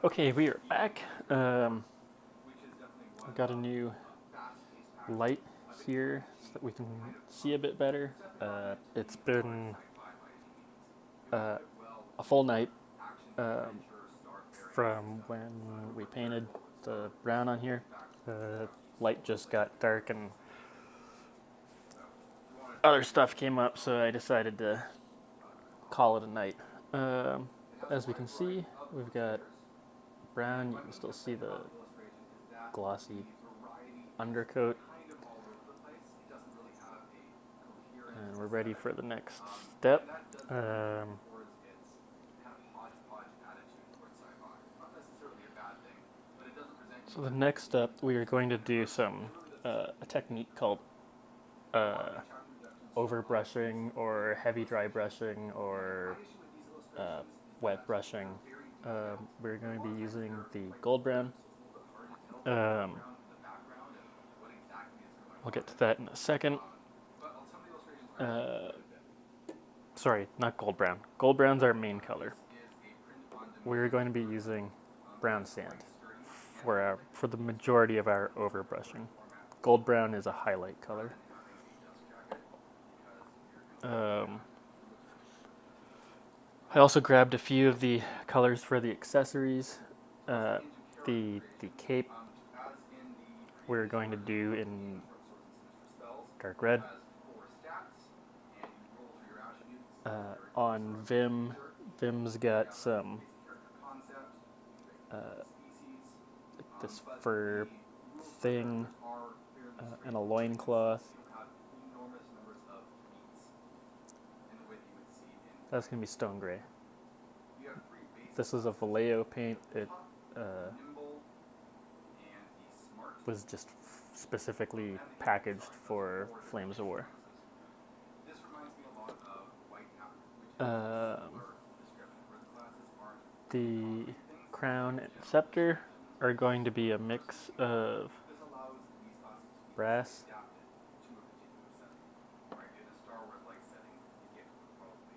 Okay, we are back. I've got a new light here so that we can see a bit better. It's been a full night um, from when we painted the brown on here. The light just got dark and other stuff came up, so I decided to call it a night. Um, as we can see, we've got brown. You can still see the glossy undercoat. And we're ready for the next step. So the next step, we are going to do a technique called uh, overbrushing or heavy dry brushing or uh, wet brushing. We're going to be using the gold brown. Um, I'll get to that in a second. Uh, Sorry, not gold brown. Gold brown's our main color. We're going to be using brown sand for the majority of our overbrushing. Gold brown is a highlight color. I also grabbed a few of the colors for the accessories. The cape we're going to do in dark red. On Vim, Vim's got some this fur thing and a loincloth. That's going to be stone gray. This is a Vallejo paint. It was just specifically packaged for Flames of War. The crown and scepter are going to be a mix of brass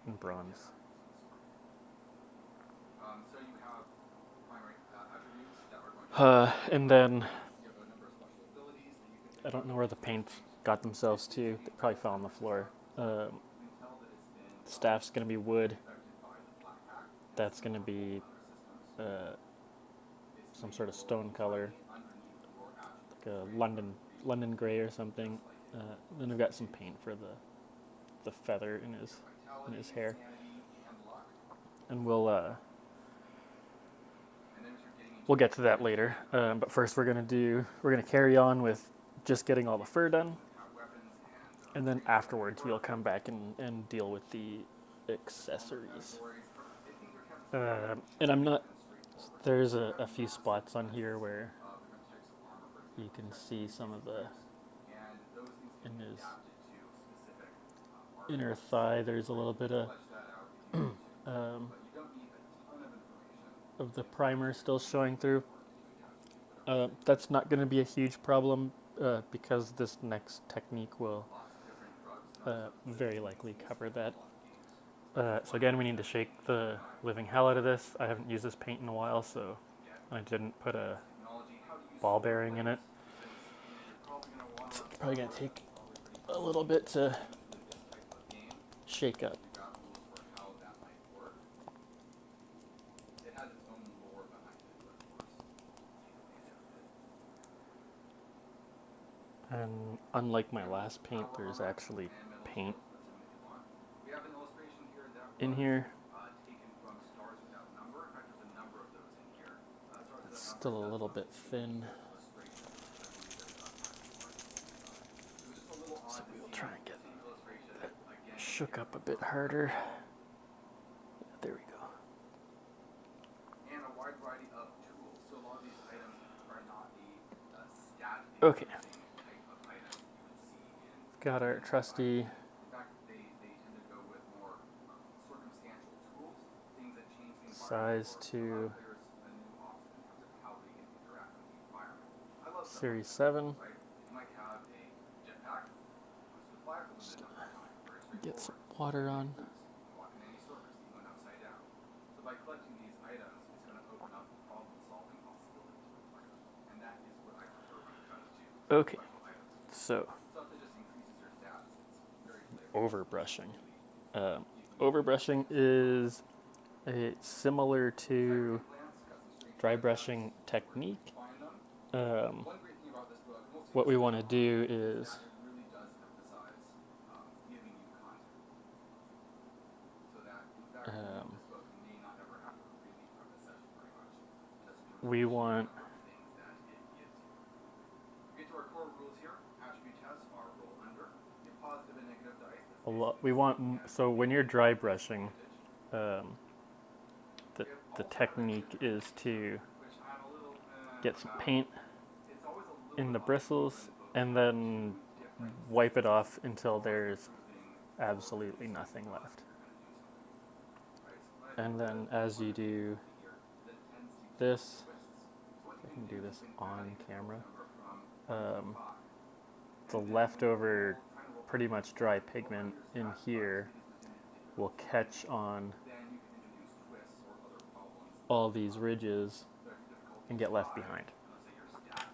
and bronze. And then I don't know where the paint got themselves to. They probably fell on the floor. The staff's going to be wood. That's going to be some sort of stone color, like a London gray or something. Then I've got some paint for the feather in his hair, and we'll get to that later. But first, we're gonna carry on with just getting all the fur done, and then afterwards we'll come back and deal with the accessories. And I'm not. There's a few spots on here where you can see some of the in his inner thigh. There's a little bit of the primer still showing through. That's not going to be a huge problem because this next technique will very likely cover that. So again, we need to shake the living hell out of this. I haven't used this paint in a while, so I didn't put a ball bearing in it. So it's probably going to take a little bit to shake up. And unlike my last paint, there's actually paint in here. It's still a little bit thin. So we'll try and get that shook up a bit harder. There we go. Okay. Got our trusty size to Series 7. Just gonna get some water on. Okay, so overbrushing. Overbrushing is similar to dry brushing technique. Um, what we want to do is um, we want a lot. We want so when you're dry brushing, um, the technique is to get some paint in the bristles and then wipe it off until there's absolutely nothing left. And then as you do this, I can do this on camera, the leftover pretty much dry pigment in here will catch on all these ridges and get left behind.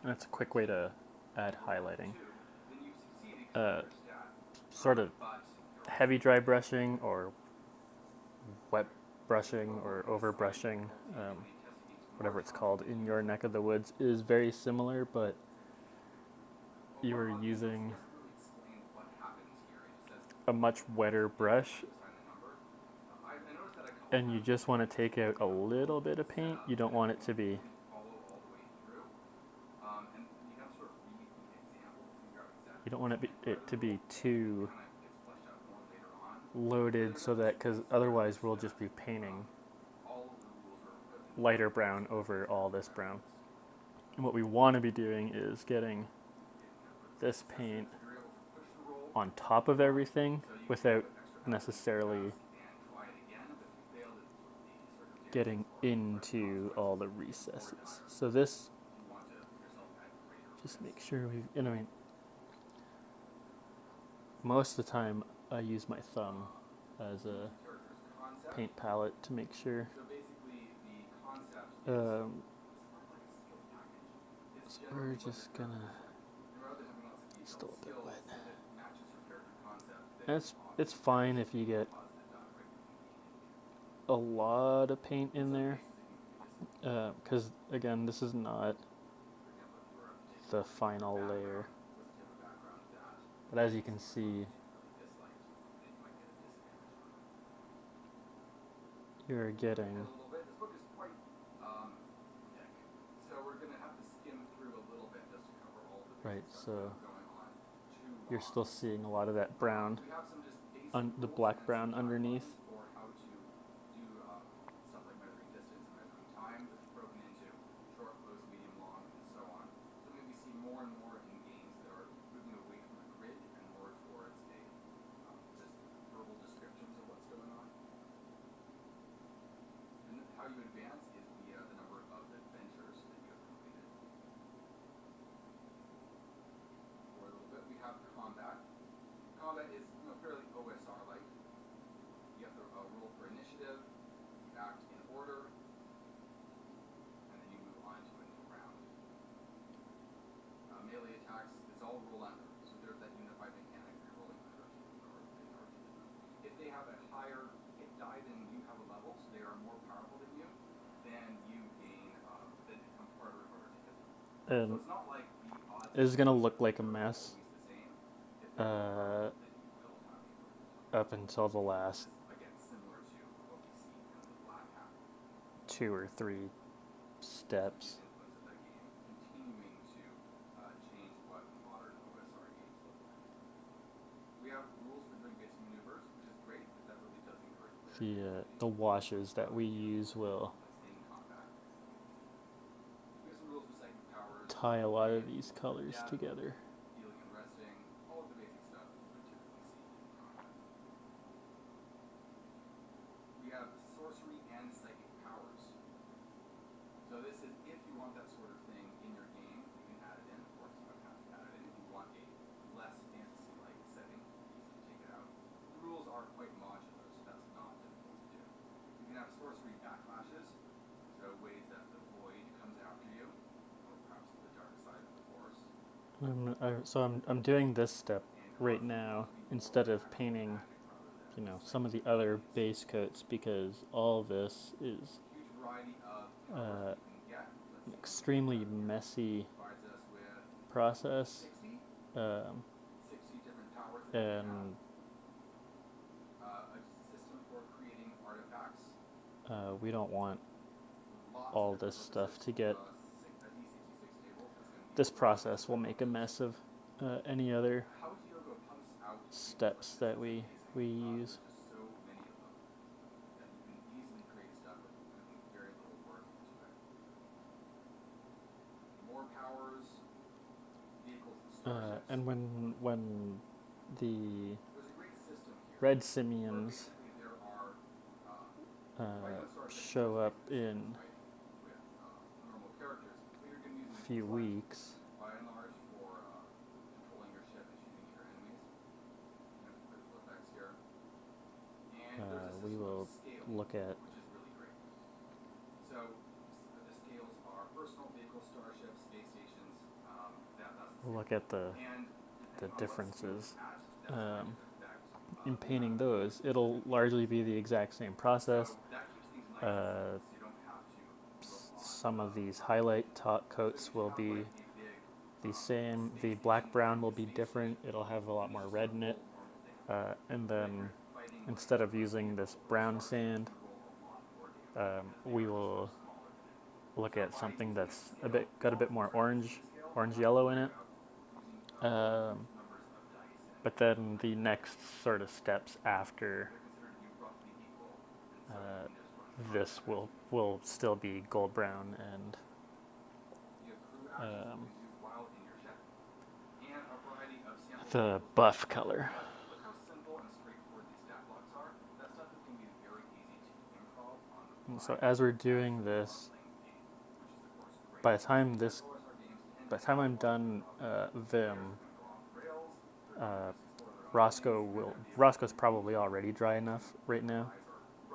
And that's a quick way to add highlighting. Sort of heavy dry brushing or wet brushing or over brushing, whatever it's called in your neck of the woods, is very similar, but you're using a much wetter brush and you just want to take out a little bit of paint. You don't want it to be it to be too loaded, so that because otherwise we'll just be painting lighter brown over all this brown. And what we want to be doing is getting this paint on top of everything without necessarily getting into all the recesses. So this, just make sure we, I mean, most of the time I use my thumb as a paint palette to make sure. So we're just gonna, still a bit wet. And it's fine if you get a lot of paint in there, because again, this is not the final layer. But as you can see, you're getting right, so you're still seeing a lot of that brown, the black brown underneath. And it's gonna look like a mess up until the last 2 or 3 steps. The washes that we use will tie a lot of these colors together. I'm doing this step right now instead of painting, some of the other base coats because all this is an extremely messy process, um, and we don't want all this stuff to get. This process will make a mess of any other steps that we use. And when the red simians uh, show up in a few weeks, we will look at the differences in painting those. It'll largely be the exact same process. Uh, some of these highlight top coats will be the same. The black brown will be different. It'll have a lot more red in it. And then instead of using this brown sand, we will look at something that's got a bit more orange yellow in it. But then the next sort of steps after this will still be gold brown and the buff color. And so as we're doing this, by the time I'm done Vim, Rosko's probably already dry enough right now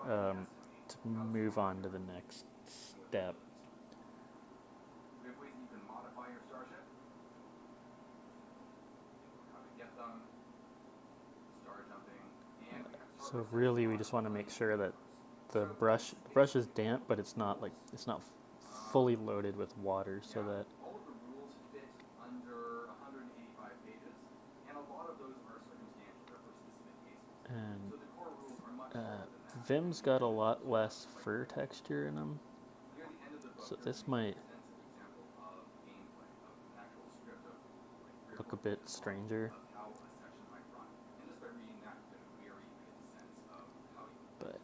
to move on to the next step. So really, we just want to make sure that the brush is damp, but it's not fully loaded with water, so that and Vim's got a lot less fur texture in them, so this might look a bit stranger. But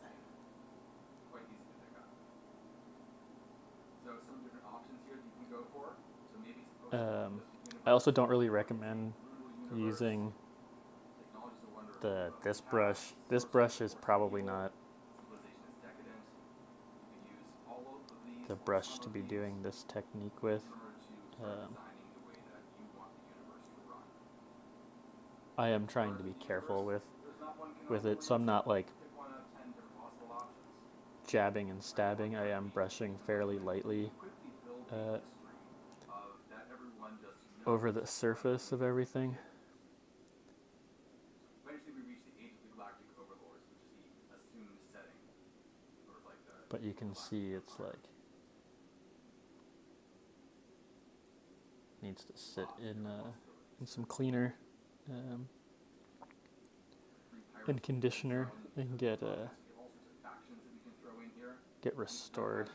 I also don't really recommend using this brush. This brush is probably not the brush to be doing this technique with. I am trying to be careful with it, so I'm not like jabbing and stabbing. I am brushing fairly lightly over the surface of everything. But you can see it's like needs to sit in some cleaner and conditioner and get restored.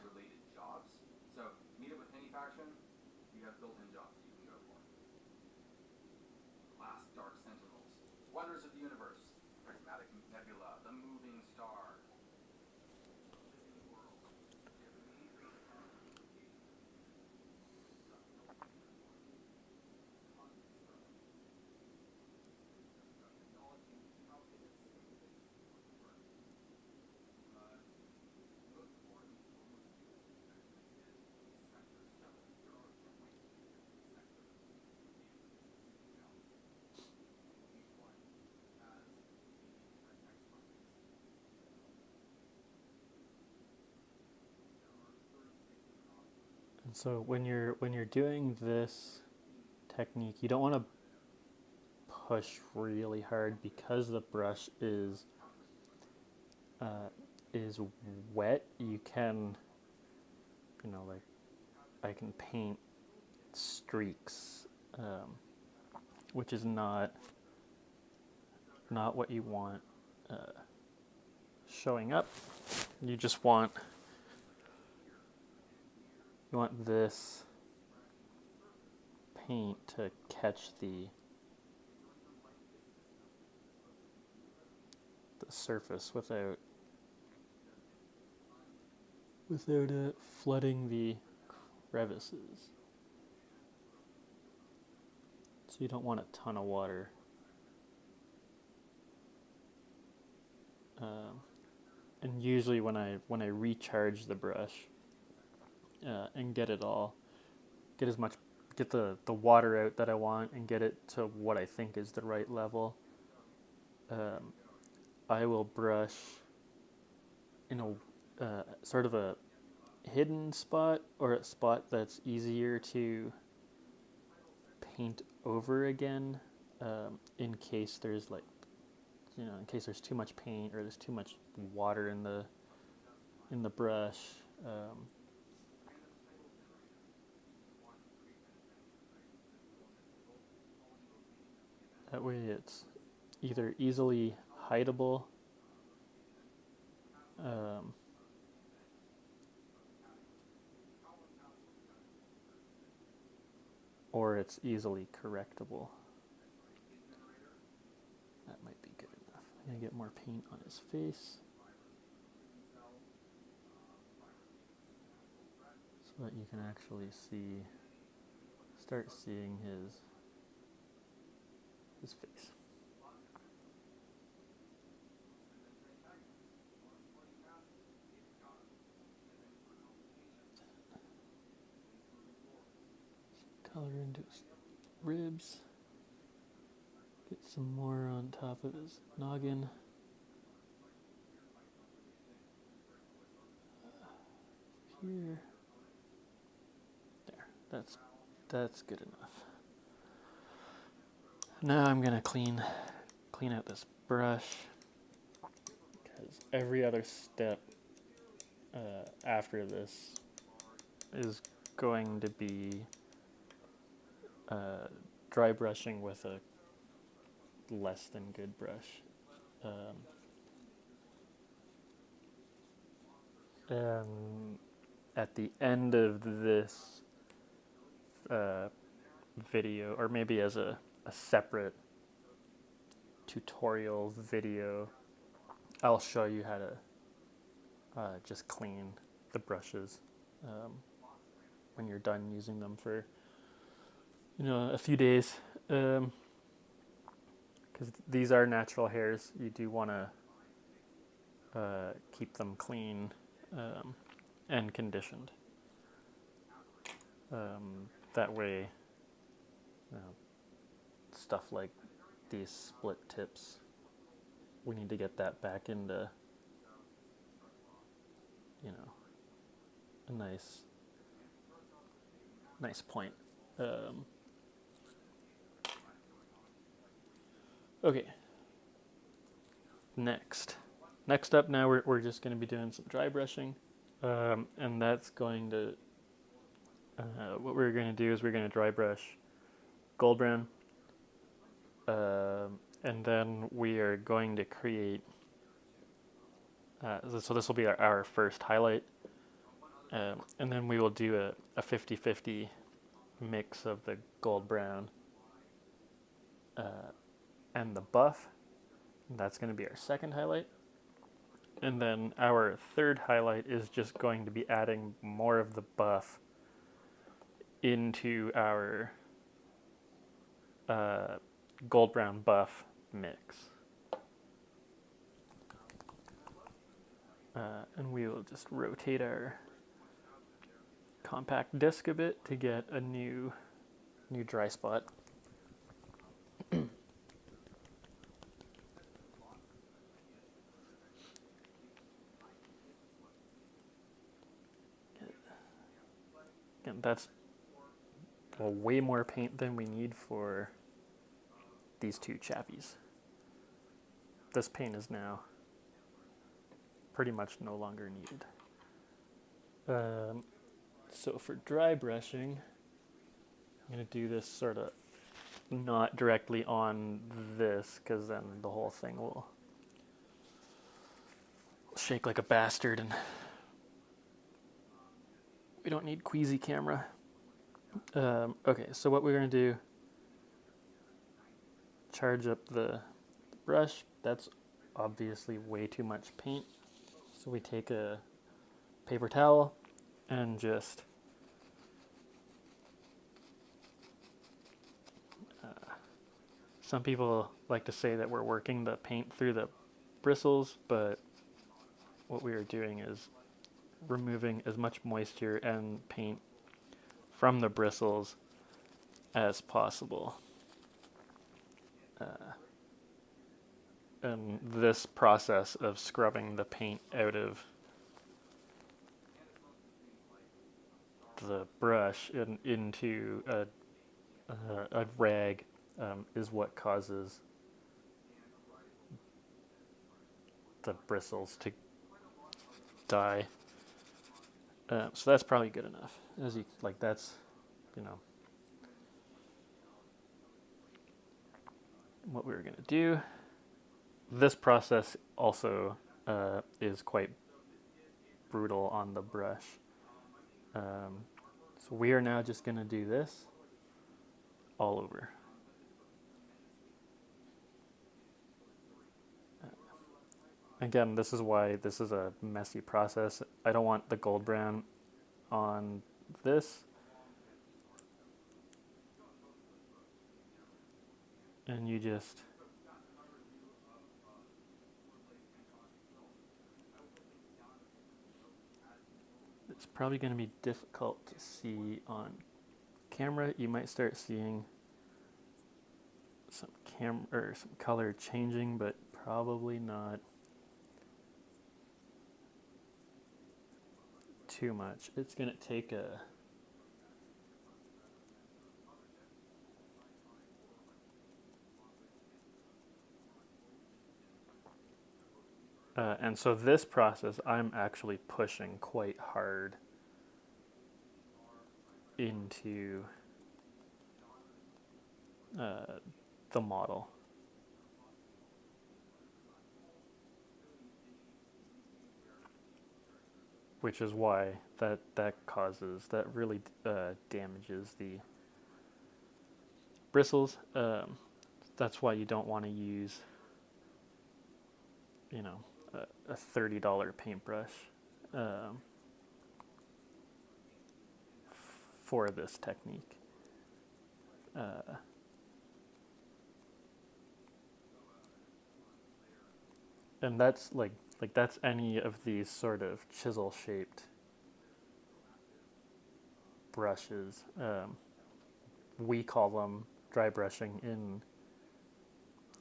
And so when you're doing this technique, you don't want to push really hard because the brush is wet. You can, like I can paint streaks, which is not what you want showing up. You just want this paint to catch the surface without flooding the crevices. So you don't want a ton of water. And usually when I recharge the brush and get the water out that I want and get it to what I think is the right level, I will brush in a sort of a hidden spot, or a spot that's easier to paint over again, in case there's in case there's too much paint or there's too much water in the brush. That way it's either easily hideable, or it's easily correctable. That might be good enough. I'm going to get more paint on his face so that you can actually start seeing his face. Color into his ribs. Get some more on top of his noggin. Here. There. That's good enough. Now I'm gonna clean out this brush, because every other step after this is going to be dry brushing with a less than good brush. At the end of this video, or maybe as a separate tutorial video, I'll show you how to just clean the brushes when you're done using them for a few days, because these are natural hairs. You do want to keep them clean and conditioned. That way, stuff like these split tips, we need to get that back into a nice point. Okay. Next up, now we're just going to be doing some dry brushing, and that's going to what we're going to do is we're going to dry brush gold brown, and then we are going to create. So this will be our first highlight, and then we will do a 50-50 mix of the gold brown and the buff. That's going to be our second highlight. And then our third highlight is just going to be adding more of the buff into our gold brown buff mix. And we will just rotate our compact disc a bit to get a new dry spot. Again, well, way more paint than we need for these two chappies. This paint is now pretty much no longer needed. So for dry brushing, I'm going to do this sort of not directly on this, because then the whole thing will shake like a bastard, and we don't need queasy camera. Okay, so what we're going to do, charge up the brush. That's obviously way too much paint. So we take a paper towel and just some people like to say that we're working the paint through the bristles, but what we are doing is removing as much moisture and paint from the bristles as possible. And this process of scrubbing the paint out of the brush and into a rag is what causes the bristles to die. So that's probably good enough. As you like, that's, you know, what we were gonna do. This process also is quite brutal on the brush. So we are now just gonna do this all over. Again, this is why this is a messy process. I don't want the gold brown on this. And you just it's probably going to be difficult to see on camera. You might start seeing some color changing, but probably not too much. It's going to take a and so this process, I'm actually pushing quite hard into the model. Which is why that really damages the bristles. That's why you don't want to use, you know, a $30 paintbrush for this technique. And that's like that's any of these sort of chisel shaped brushes. We call them dry brushing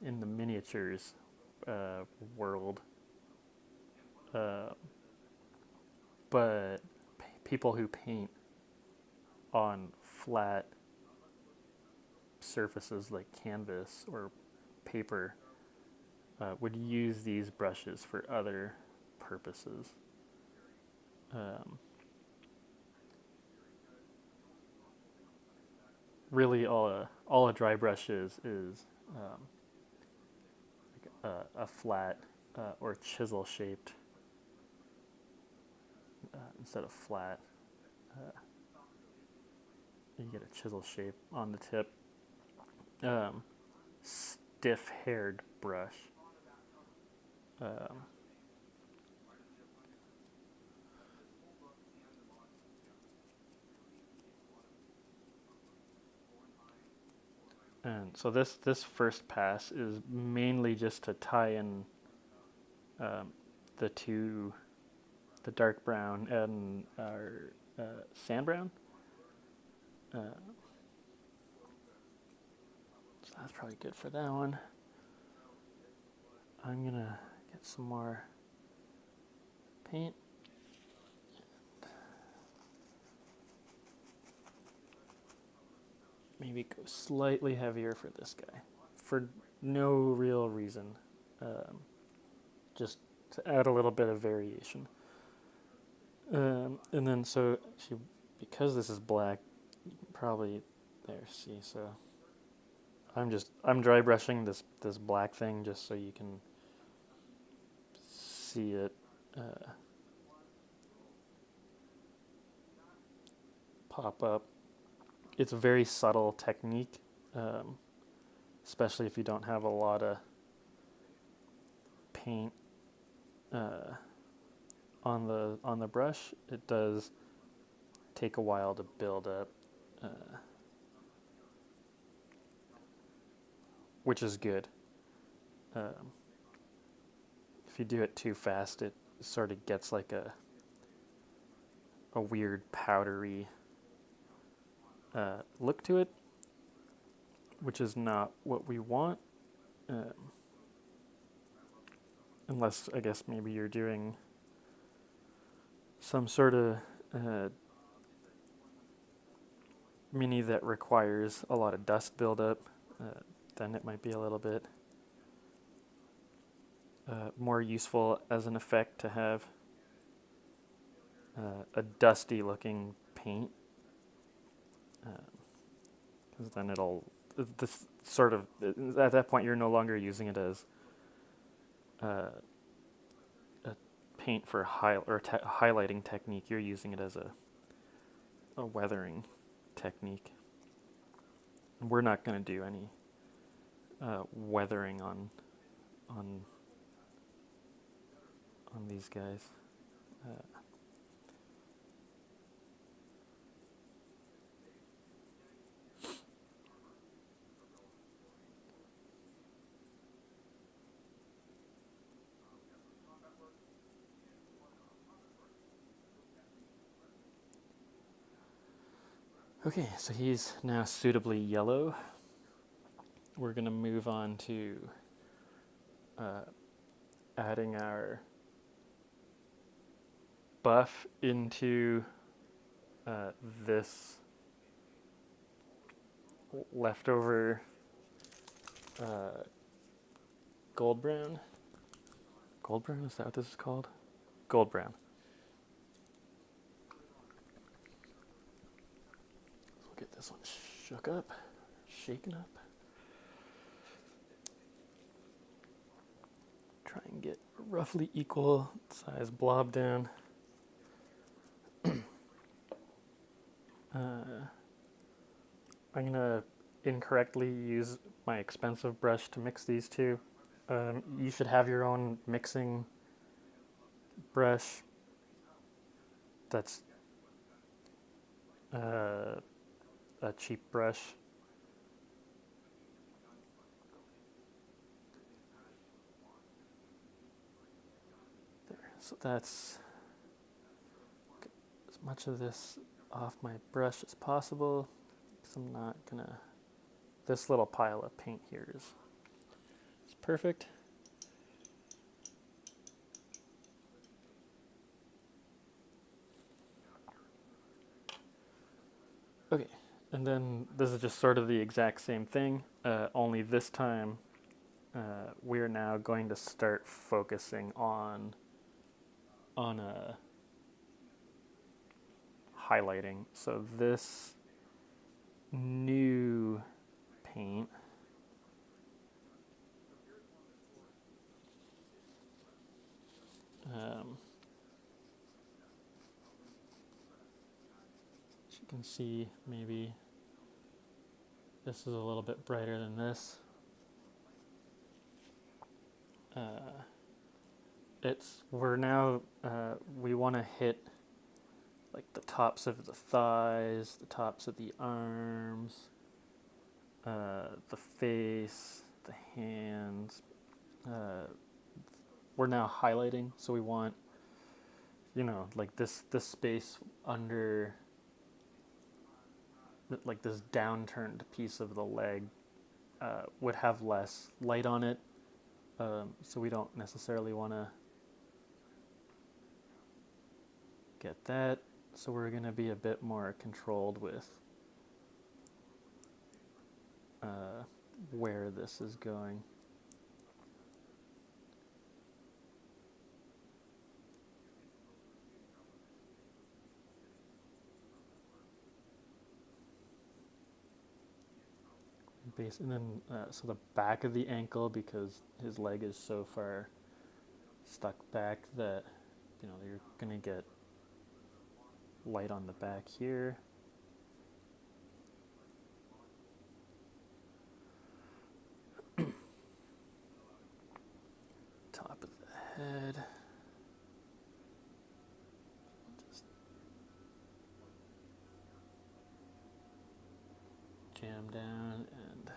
in the miniatures world. But people who paint on flat surfaces like canvas or paper would use these brushes for other purposes. Really, all a dry brush is a flat or chisel shaped instead of flat. You get a chisel shape on the tip. Stiff haired brush. And so this first pass is mainly just to tie in the dark brown and our sand brown. So that's probably good for that one. I'm gonna get some more paint. maybe go slightly heavier for this guy for no real reason, just to add a little bit of variation. And then so because this is black, you can probably see. So I'm dry brushing this black thing just so you can see it pop up. It's a very subtle technique, especially if you don't have a lot of paint on the brush. It does take a while to build up, which is good. If you do it too fast, it sort of gets like a weird powdery look to it, which is not what we want. Unless, I guess, maybe you're doing some sort of mini that requires a lot of dust buildup, then it might be a little bit more useful as an effect to have a dusty looking paint, because then it'll this sort of at that point you're no longer using it as a paint for highlighting technique. You're using it as a weathering technique. And we're not going to do any weathering on these guys. Okay, so he's now suitably yellow. We're going to move on to adding our buff into this leftover gold brown. Gold brown, is that what this is called? Gold brown. We'll get this one shook up, shaken up. Try and get a roughly equal size blob down. I'm gonna incorrectly use my expensive brush to mix these two. You should have your own mixing brush that's a cheap brush. There, so that's get as much of this off my brush as possible, because I'm not gonna, this little pile of paint here is perfect. Okay, and then this is just sort of the exact same thing, only this time we're now going to start focusing on highlighting. So this new paint as you can see, maybe this is a little bit brighter than this. We're now, we want to hit like the tops of the thighs, the tops of the arms, the face, the hands. We're now highlighting, so we want, like this space under, like this downturned piece of the leg would have less light on it, so we don't necessarily want to get that. So we're going to be a bit more controlled with where this is going. And then so the back of the ankle, because his leg is so far stuck back that you're gonna get light on the back here. Top of the head. Just jam down and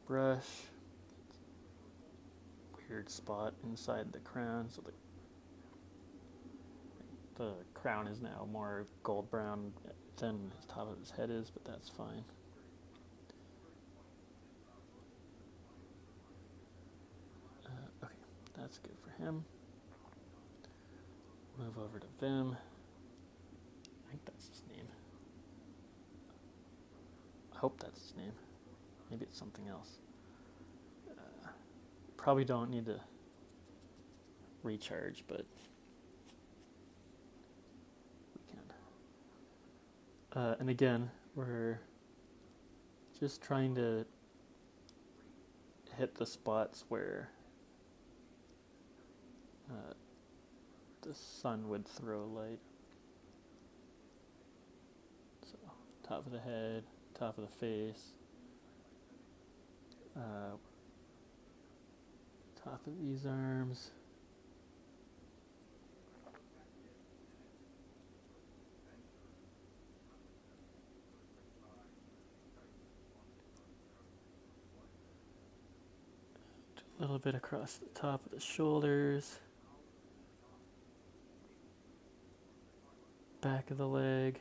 brush. Weird spot inside the crown, so the crown is now more gold brown than his top of his head is, but that's fine. Okay, that's good for him. Move over to Vim. I think that's his name. I hope that's his name. Maybe it's something else. Probably don't need to recharge, but we can. And again, we're just trying to hit the spots where the sun would throw light. So, top of the head, top of the face, top of these arms. A little bit across the top of the shoulders. Back of the leg.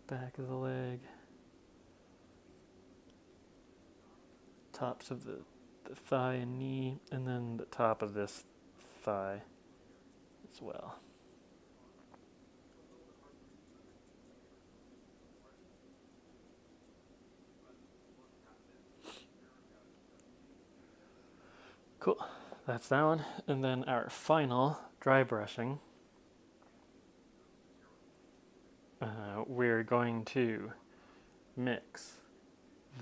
Back of the leg. Tops of the thigh and knee, and then the top of this thigh as well. Cool, that's that one. And then our final dry brushing. We're going to mix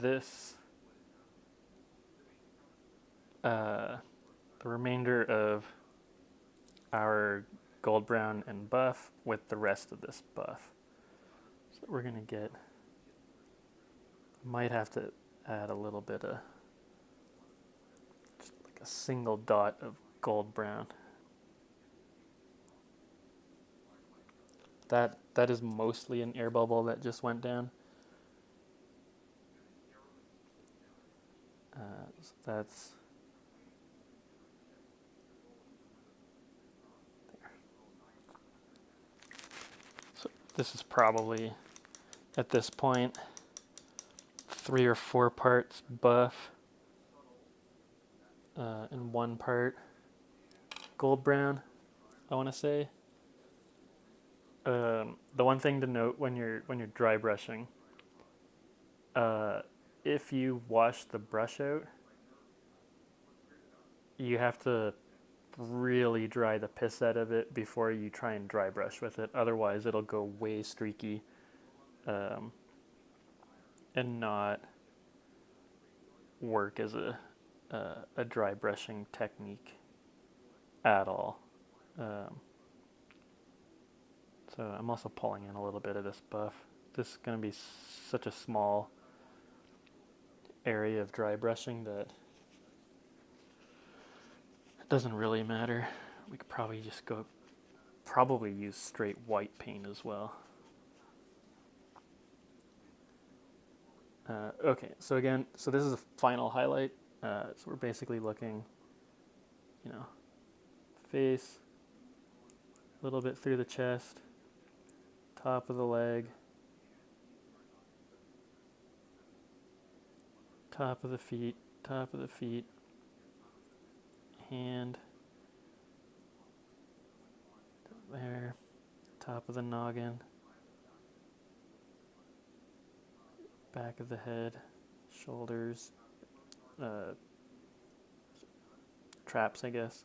this, the remainder of our gold brown and buff with the rest of this buff. So we're gonna get, might have to add a little bit of, just like a single dot of gold brown. That is mostly an air bubble that just went down. So that's there. So this is probably, at this point, 3 or 4 parts buff and 1 part gold brown, I want to say. The one thing to note when you're dry brushing, if you wash the brush out, you have to really dry the piss out of it before you try and dry brush with it. Otherwise, it'll go way streaky and not work as a dry brushing technique at all. So I'm also pulling in a little bit of this buff. This is going to be such a small area of dry brushing that it doesn't really matter. We could probably just probably use straight white paint as well. Okay, so again, this is a final highlight. So we're basically looking, face, a little bit through the chest, top of the leg, top of the feet, hand, there, top of the noggin, back of the head, shoulders, traps, I guess.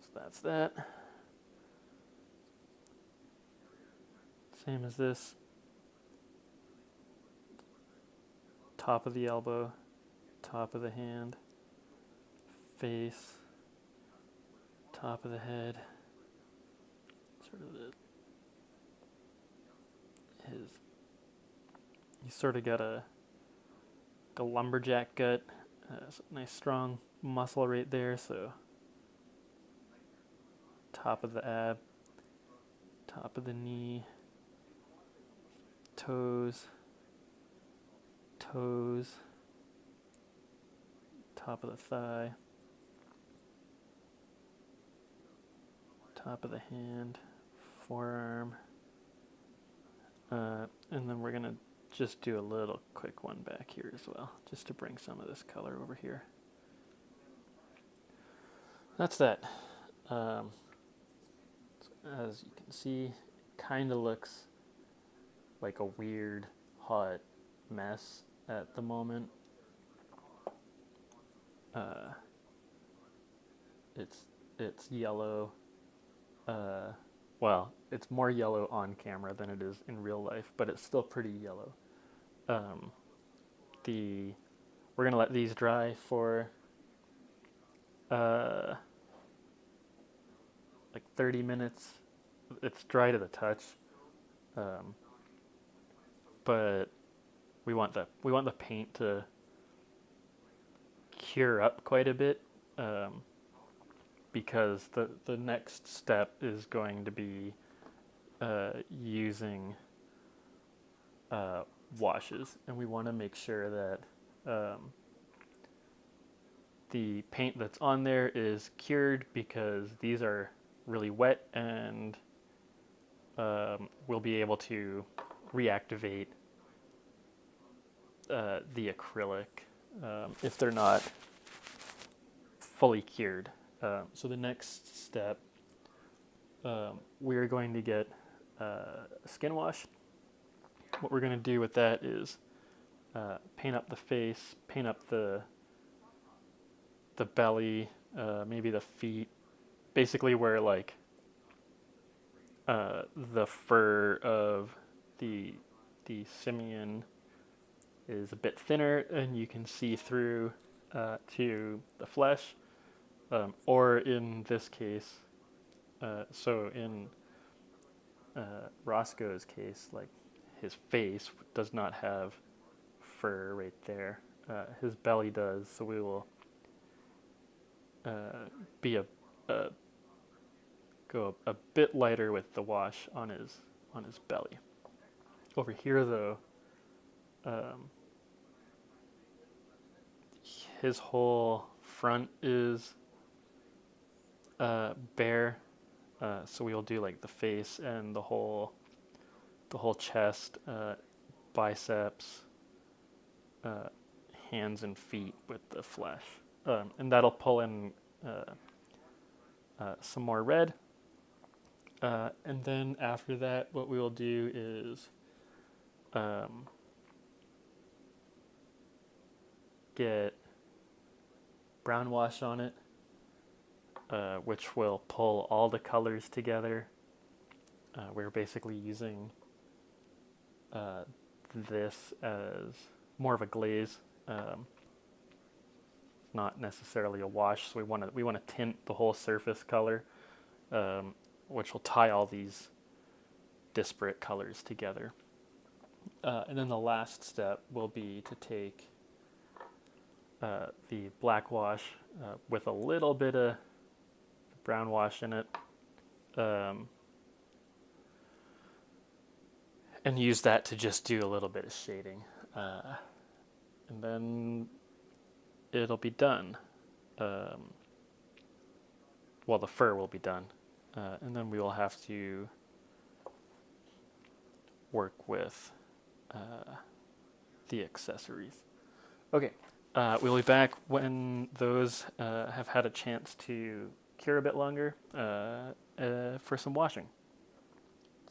So that's that. Same as this. Top of the elbow, top of the hand, face, top of the head, sort of you sort of got a lumberjack gut, nice strong muscle right there, so top of the ab, top of the knee, toes, top of the thigh, top of the hand, forearm, and then we're going to just do a little quick one back here as well, just to bring some of this color over here. That's that. As you can see, it kind of looks like a weird, hot mess at the moment. It's yellow. Well, it's more yellow on camera than it is in real life, but it's still pretty yellow. We're gonna let these dry for like 30 minutes. It's dry to the touch, but we want the paint to cure up quite a bit, because the next step is going to be using washes, and we want to make sure that the paint that's on there is cured, because these are really wet, and we'll be able to reactivate the acrylic if they're not fully cured. So the next step, we're going to get a skin wash. What we're going to do with that is paint up the face, paint up the belly, maybe the feet, basically where like the fur of the simian is a bit thinner and you can see through to the flesh, or in this case, so in Rosko's case, like his face does not have fur right there. His belly does, so we will go a bit lighter with the wash on his belly. Over here, though, his whole front is bare, so we'll do like the face and the whole chest, biceps, hands and feet with the flesh, and that'll pull in some more red. And then after that, what we will do is get brown wash on it, which will pull all the colors together. We're basically using this as more of a glaze, not necessarily a wash. So we want to tint the whole surface color, which will tie all these disparate colors together. And then the last step will be to take the black wash with a little bit of brown wash in it, and use that to just do a little bit of shading. And then it'll be done. Well, the fur will be done. And then we will have to work with the accessories. Okay, we'll be back when those have had a chance to cure a bit longer for some washing.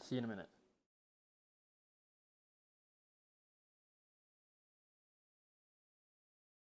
See you in a minute.